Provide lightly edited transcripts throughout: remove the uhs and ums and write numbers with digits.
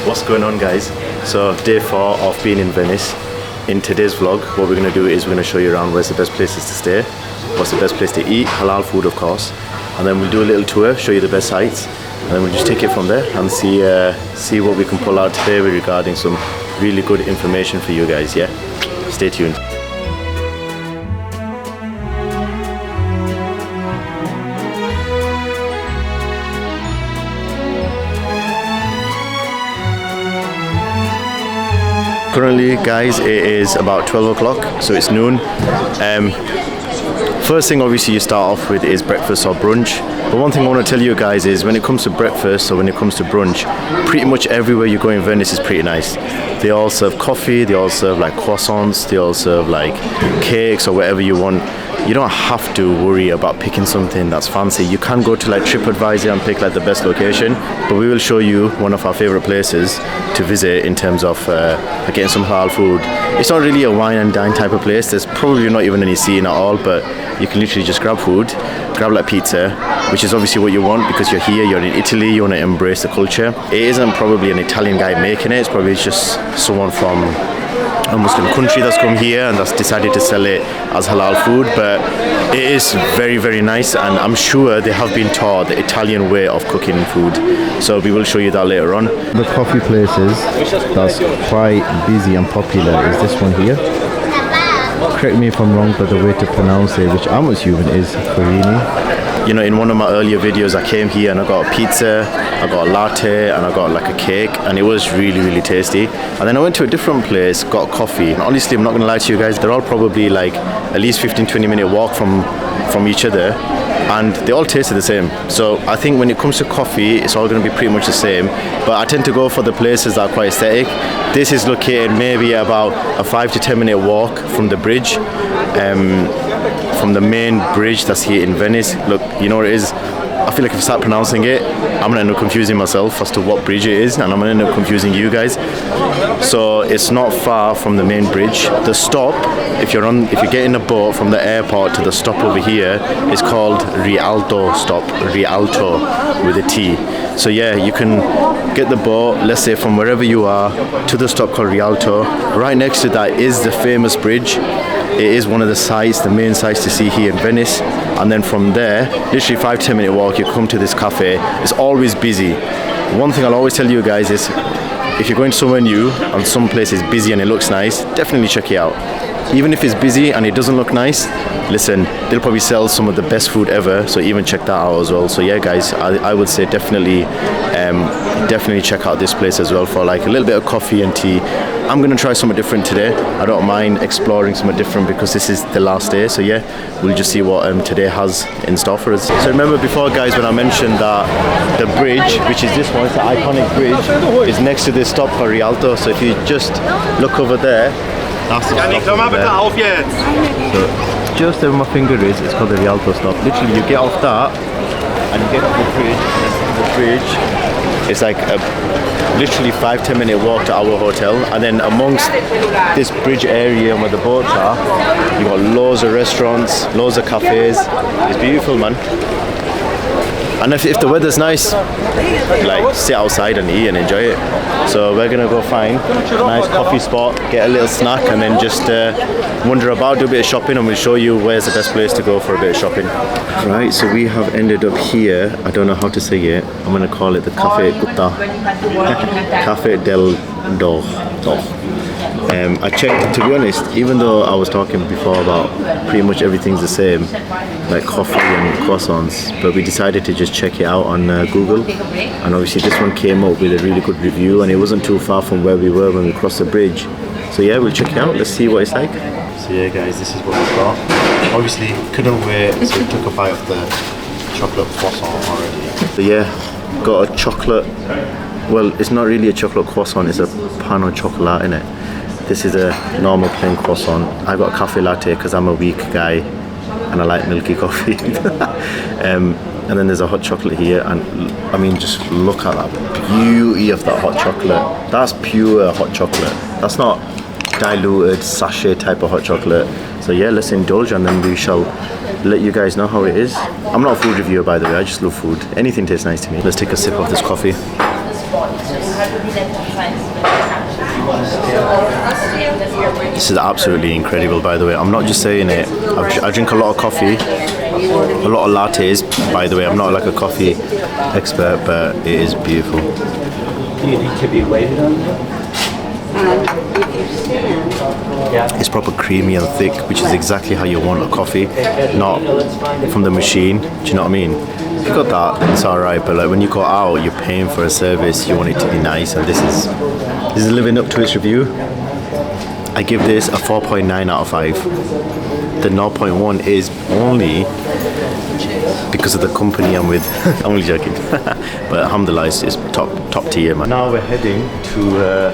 What's going on, guys? So day 4 of being in Venice. In today's vlog, what we're going to do is we're going to show you around where's the best places to stay, what's the best place to eat, halal food of course, and then we'll do a little tour, show you the best sites, and then we'll just take it from there and see what we can pull out today regarding some really good information for you guys. Yeah, stay tuned. Currently, guys, it is about 12 o'clock, so it's noon. First thing obviously you start off with is breakfast or brunch. But one thing I want to tell you guys is when it comes to breakfast or when it comes to brunch, pretty much everywhere you go in Venice is pretty nice. They all serve coffee, they all serve like croissants, they all serve like cakes or whatever you want. You don't have to worry about picking something that's fancy. You can go to like TripAdvisor and pick like the best location, but we will show you one of our favorite places to visit in terms of getting some halal food. It's not really a wine and dine type of place. There's probably not even any seating at all, but you can literally just grab food, grab like pizza, which is obviously what you want because you're here, you're in Italy, you want to embrace the culture. It isn't probably an Italian guy making it, it's probably just someone from a Muslim country that's come here and that's decided to sell it as halal food, but it is very, very nice, and I'm sure they have been taught the Italian way of cooking food, so we will show you that later on. The coffee places that's quite busy and popular is this one here. Correct me if I'm wrong, but the way to pronounce it, which I'm assuming is Farini. You know, in one of my earlier videos I came here and I got a pizza, I got a latte, and I got like a cake, and it was really, really tasty. And then I went to a different place, got coffee, and honestly I'm not gonna lie to you guys, they're all probably like at least 15-20 minute walk from each other, and they all tasted the same. So I think when it comes to coffee, it's all going to be pretty much the same, but I tend to go for the places that are quite aesthetic. This is located maybe about a 5 to 10 minute walk from the bridge, from the main bridge that's here in Venice. Look, you know what it is? I feel like if I start pronouncing it, I'm gonna end up confusing myself as to what bridge it is, and I'm gonna end up confusing you guys. So it's not far from the main bridge. The stop, if you're getting a boat from the airport to the stop over here, is called Rialto stop, Rialto with a T. So yeah, you can get the boat, let's say from wherever you are, to the stop called Rialto. Right next to that is the famous bridge. It is one of the sites, the main sites to see here in Venice. And then from there, literally 5-10 minute walk, you come to this cafe. It's always busy. One thing I'll always tell you guys is, if you're going somewhere new and some place is busy and it looks nice, definitely check it out. Even if it's busy and it doesn't look nice, listen, they'll probably sell some of the best food ever, so even check that out as well. So yeah guys, I would say definitely check out this place as well for like a little bit of coffee and tea. I'm gonna try something different today. I don't mind exploring something different because this is the last day, so yeah, we'll just see what today has in store for us. So remember before guys, when I mentioned that the bridge, which is this one, it's the iconic bridge, is next to this stop for Rialto. So if you just look over there, that's the stop over there. So just where my finger is, it's called the Rialto stop. Literally you get off that and you get to the bridge. It's like a literally 5-10 minute walk to our hotel, and then amongst this bridge area where the boats are, you got loads of restaurants, loads of cafes. It's beautiful, man. And if the weather's nice, like sit outside and eat and enjoy it. So we're gonna go find a nice coffee spot, get a little snack, and then just wander about, do a bit of shopping, and we'll show you where's the best place to go for a bit of shopping. Right, so we have ended up here. I don't know how to say it. I'm gonna call it the Cafe Gutta, Cafe del Do. I checked, to be honest, even though I was talking before about pretty much everything's the same, like coffee and croissants, but we decided to just check it out on Google, and obviously this one came up with a really good review, and it wasn't too far from where we were when we crossed the bridge. So yeah, we'll check it out, let's see what it's like. So yeah guys, this is what we got. Obviously couldn't wait, so we took a bite of the chocolate croissant already. So yeah, got a chocolate, well it's not really a chocolate croissant, it's a pan au chocolat in it. This is a normal plain croissant. I got a cafe latte because I'm a weak guy and I like milky coffee. And then there's a hot chocolate here, and I mean just look at that beauty of that hot chocolate. That's pure hot chocolate. That's not diluted sachet type of hot chocolate. So yeah, let's indulge and then we shall let you guys know how it is. I'm not a food reviewer, by the way. I just love food. Anything tastes nice to me. Let's take a sip of this coffee. This is absolutely incredible, by the way. I'm not just saying it. I drink a lot of coffee, a lot of lattes. By the way, I'm not like a coffee expert, but it is beautiful. Do you need to be waited on? It's proper creamy and thick, which is exactly how you want a coffee, not from the machine. Do you know what I mean? If you got that, then it's alright. But like when you go out, you're paying for a service. You want it to be nice, and this is living up to its review. I give this a 4.9 out of 5. The 0.1 is only because of the company I'm with. I'm only joking. But alhamdulillah, it's top tier, man. Now we're heading to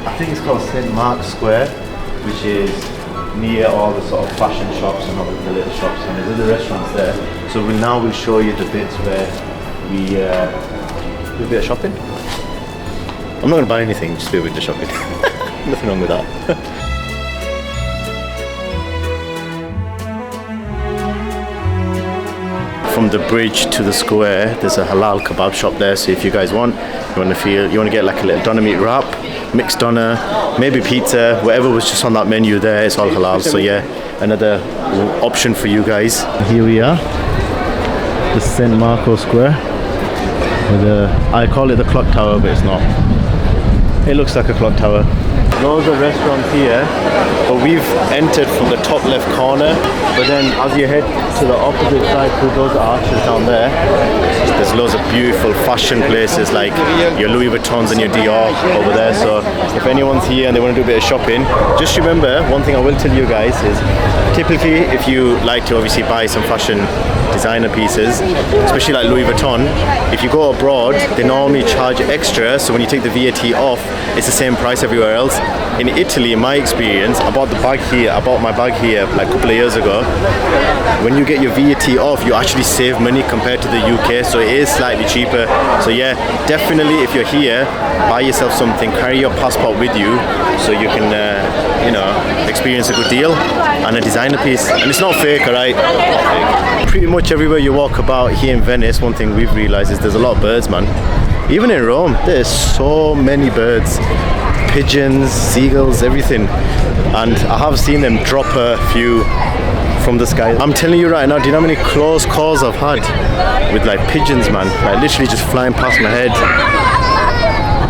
I think it's called St. Mark's Square, which is near all the sort of fashion shops and all the little shops, and there's other restaurants there. So we'll show you the bits where we do a bit of shopping. I'm not going to buy anything, just do a bit of shopping. Nothing wrong with that. From the bridge to the square, there's a halal kebab shop there. So if you guys want to get like a little doner meat wrap, mixed doner, maybe pizza, whatever was just on that menu there, it's all halal. So yeah, another option for you guys. Here we are, the St. Mark's Square. I call it the clock tower, but it's not. It looks like a clock tower. Loads of restaurants here, but we've entered from the top left corner. But then as you head to the opposite side through those arches down there, there's loads of beautiful fashion places like your Louis Vuittons and your Dior over there. So if anyone's here and they want to do a bit of shopping, just remember, one thing I will tell you guys is, typically if you like to obviously buy some fashion designer pieces, especially like Louis Vuitton, if you go abroad, they normally charge extra. So when you take the VAT off, it's the same price everywhere else. In Italy, in my experience, I bought my bag here like a couple of years ago. When you get your VAT off, you actually save money compared to the UK, so it is slightly cheaper. So yeah, definitely if you're here, buy yourself something, carry your passport with you, so you can experience a good deal and a designer piece. And it's not fake, alright? Pretty much everywhere you walk about here in Venice, one thing we've realized is there's a lot of birds, man. Even in Rome, there's so many birds. Pigeons, seagulls, everything. And I have seen them drop a few from the sky. I'm telling you right now, do you know how many close calls I've had with like pigeons, man? Like literally just flying past my head.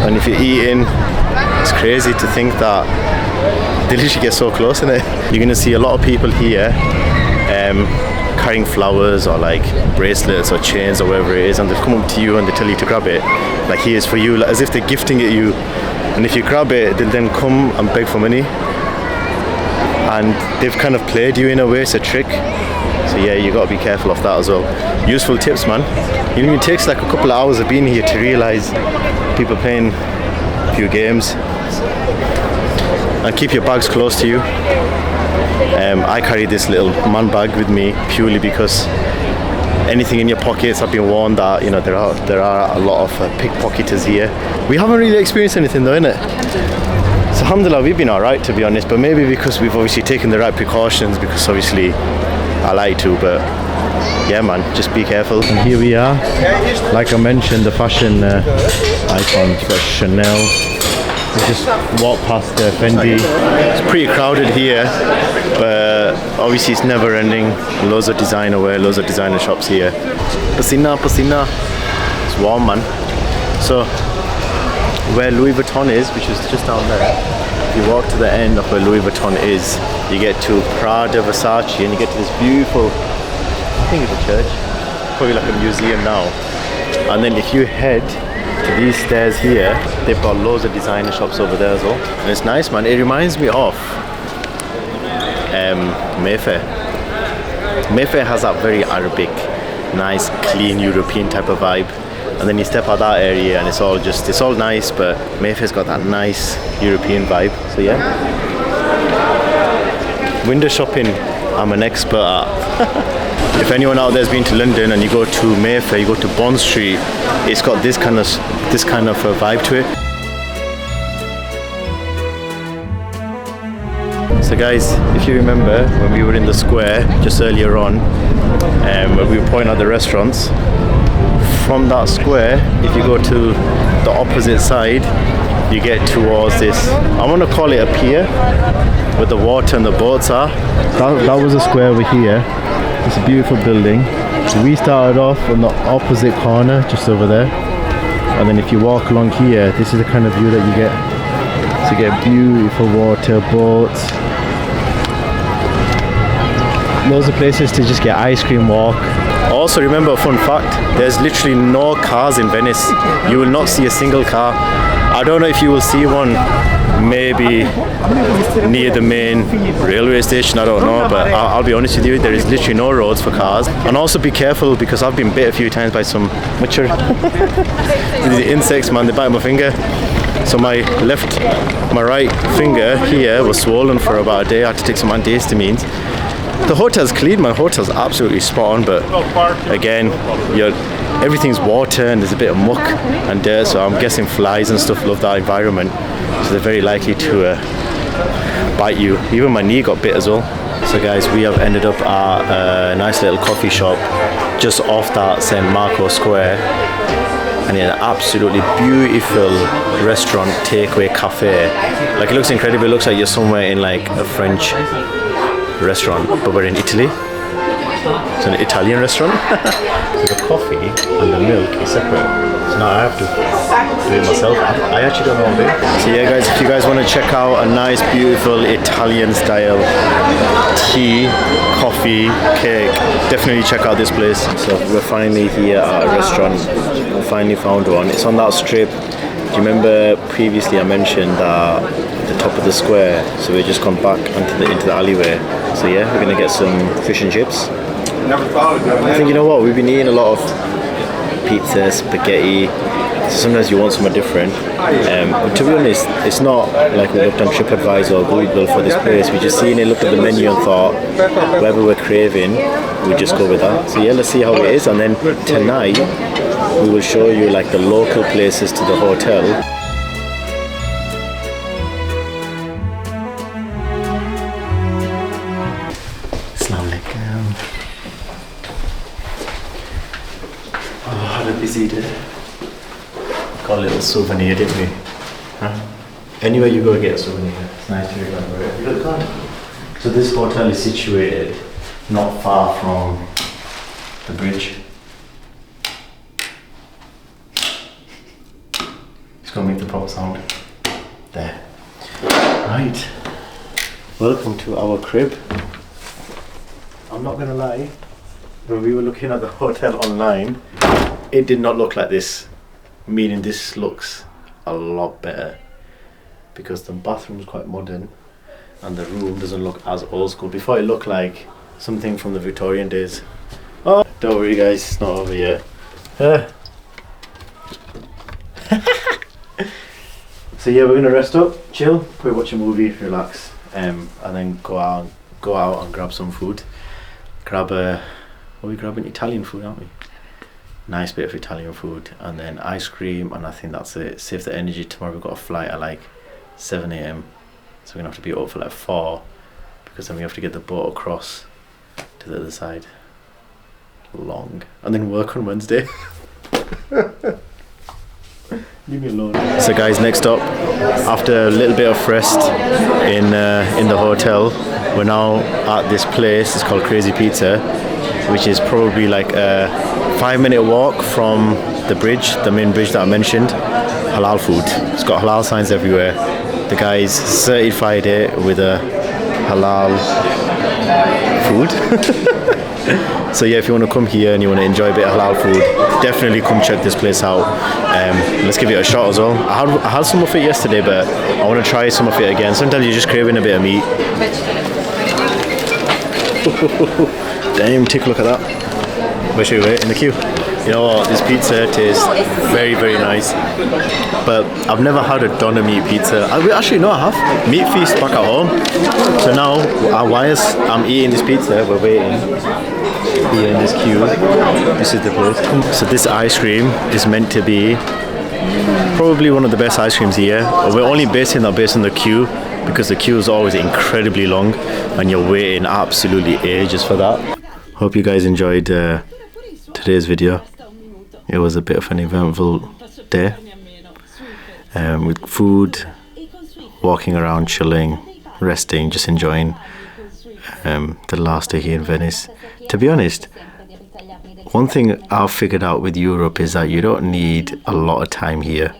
And if you're eating, it's crazy to think that they literally get so close in it. You're gonna see a lot of people here carrying flowers or like bracelets or chains or whatever it is, and they come up to you and they tell you to grab it. Like here's for you, like, as if they're gifting it you. And if you grab it, they'll then come and beg for money. And they've kind of played you in a way, it's a trick. So yeah, you got to be careful of that as well. Useful tips, man. It takes like a couple of hours of being here to realize people playing a few games. And keep your bags close to you. I carry this little man bag with me purely because anything in your pockets, I've been warned that there are a lot of pickpocketers here. We haven't really experienced anything though, innit? So alhamdulillah, we've been alright to be honest, but maybe because we've obviously taken the right precautions, because obviously I like to, but yeah man, just be careful. And here we are, like I mentioned, the fashion icons, got Chanel. We just walked past the Fendi. It's pretty crowded here, but obviously it's never ending. Loads of designer wear, loads of designer shops here. Pasina. It's warm, man. So where Louis Vuitton is, which is just down there, if you walk to the end of where Louis Vuitton is, you get to Prada, Versace, and you get to this beautiful, I think it's a church, probably like a museum now. And then if you head to these stairs here, they've got loads of designer shops over there as well, and it's nice, man. It reminds me of Mayfair. Mayfair has that very Arabic, nice, clean European type of vibe, and then you step out that area and it's all nice, but Mayfair's got that nice European vibe. So yeah, window shopping, I'm an expert at. If anyone out there's been to London and you go to Mayfair, you go to Bond Street, it's got this kind of a vibe to it. So guys, if you remember when we were in the square just earlier on, when we were pointing out the restaurants, from that square, if you go to the opposite side, you get towards this, I want to call it a pier, where the water and the boats are. That was a square over here. It's a beautiful building. We started off on the opposite corner, just over there. And then if you walk along here, this is the kind of view that you get. So you get beautiful water, boats. Loads of places to just get ice cream, walk. Also remember a fun fact, there's literally no cars in Venice. You will not see a single car. I don't know if you will see one maybe near the main railway station, I don't know, but I'll be honest with you, there is literally no roads for cars. And also be careful, because I've been bit a few times by some mutcher. These insects, man, they bite my finger. So my right finger here was swollen for about a day. I had to take some antihistamines. The hotel's clean, my hotel's absolutely spot on, but again, everything's water and there's a bit of muck and dirt, so I'm guessing flies and stuff love that environment, so they're very likely to bite you. Even my knee got bit as well. So guys, we have ended up at a nice little coffee shop just off that St. Marco Square, and in an absolutely beautiful restaurant, takeaway cafe. Like, it looks incredible. It looks like you're somewhere in like a French restaurant, but we're in Italy. It's an Italian restaurant. The coffee and the milk is separate, so now I have to do it myself. I actually don't know how to do it. So yeah guys, if you guys want to check out a nice beautiful Italian style tea, coffee, cake, definitely check out this place. So we're finally here at a restaurant. We finally found one. It's on that strip. Do you remember previously I mentioned that the top of the square, so we just come back into the alleyway. So yeah, we're gonna get some fish and chips. I think, you know what, we've been eating a lot of pizza, spaghetti, so sometimes you want something different. But to be honest, it's not like we looked on TripAdvisor or Google for this place. We just seen it, looked at the menu and thought, whatever we're craving, we just go with that. So yeah, let's see how it is, and then tonight we will show you like the local places to the hotel. Busy day. Got a little souvenir, didn't we? Huh? Anywhere you go, get a souvenir. It's nice to remember it. Look at. So this hotel is situated not far from the bridge. It's gonna make the proper sound. There. Right. Welcome to our crib. I'm not gonna lie, when we were looking at the hotel online, it did not look like this, meaning this looks a lot better, because the bathroom's quite modern and the room doesn't look as old school. Before it looked like something from the Victorian days. Oh, don't worry guys, it's not over yet. So yeah, we're gonna rest up, chill, probably watch a movie, relax, and then go out and grab some food. What are we grabbing? Italian food, aren't we? Nice bit of Italian food, and then ice cream, and I think that's it. Save the energy. Tomorrow we've got a flight at like 7 AM, so we're gonna have to be up for like 4, because then we have to get the boat across to the other side. Long, and then work on Wednesday. Leave me alone. So guys, next up, after a little bit of rest in the hotel, we're now at this place. It's called Crazy Pizza, which is probably like a 5-minute walk from the bridge, the main bridge that I mentioned. Halal food. It's got halal signs everywhere. The guys certified it with a halal food. So yeah, if you want to come here and you want to enjoy a bit of halal food, definitely come check this place out. Let's give it a shot as well. I had some of it yesterday, but I want to try some of it again. Sometimes you're just craving a bit of meat. Damn, take a look at that. Where should we wait? In the queue? You know what, this pizza tastes very, very nice. But I've never had a doner meat pizza. Actually, no, I have. Meat feast back at home. So now, while I'm eating this pizza, we're waiting here in this queue. This is the place. So this ice cream is meant to be probably one of the best ice creams here. We're only basing that based on the queue, because the queue is always incredibly long and you're waiting absolutely ages for that. Hope you guys enjoyed today's video. It was a bit of an eventful day with food, walking around, chilling, resting, just enjoying the last day here in Venice. To be honest, one thing I've figured out with Europe is that you don't need a lot of time here.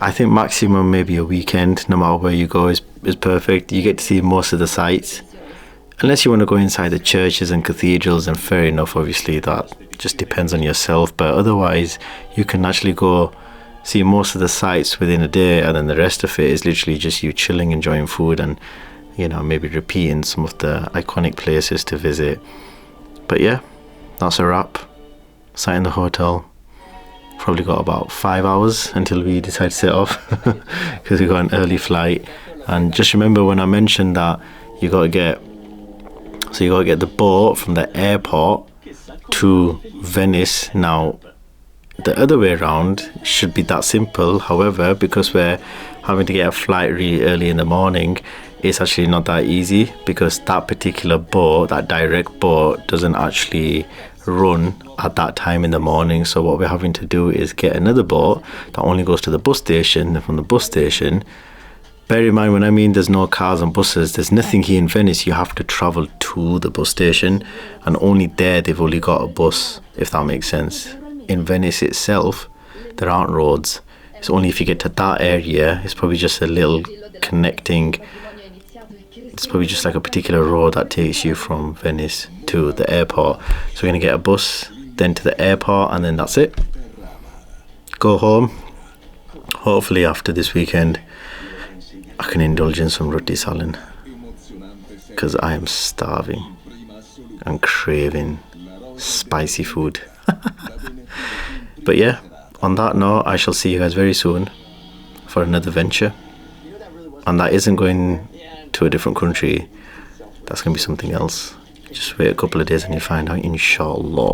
I think maximum maybe a weekend, no matter where you go, is perfect. You get to see most of the sites. Unless you want to go inside the churches and cathedrals, and fair enough, obviously, that just depends on yourself. But otherwise, you can actually go see most of the sites within a day, and then the rest of it is literally just you chilling, enjoying food, and, you know, maybe repeating some of the iconic places to visit. But yeah, that's a wrap. Sat in the hotel. Probably got about 5 hours until we decide to set off because we got an early flight. And just remember when I mentioned that you got to get the boat from the airport to Venice. Now the other way around should be that simple. However, because we're having to get a flight really early in the morning, it's actually not that easy, because that particular boat, that direct boat, doesn't actually run at that time in the morning. So what we're having to do is get another boat that only goes to the bus station. And from the bus station, bear in mind, when I mean there's no cars and buses, there's nothing here in Venice. You have to travel to the bus station, and only there they've only got a bus, if that makes sense. In Venice itself, there aren't roads. It's only if you get to that area, it's probably just a little connecting, it's probably just like a particular road that takes you from Venice to the airport. So we're going to get a bus, then to the airport, and then that's it. Go home. Hopefully after this weekend I can indulge in some roti salad, because I am starving and craving spicy food. But yeah, on that note, I shall see you guys very soon for another venture. And that isn't going to a different country. That's going to be something else. Just wait a couple of days and you find out, inshallah.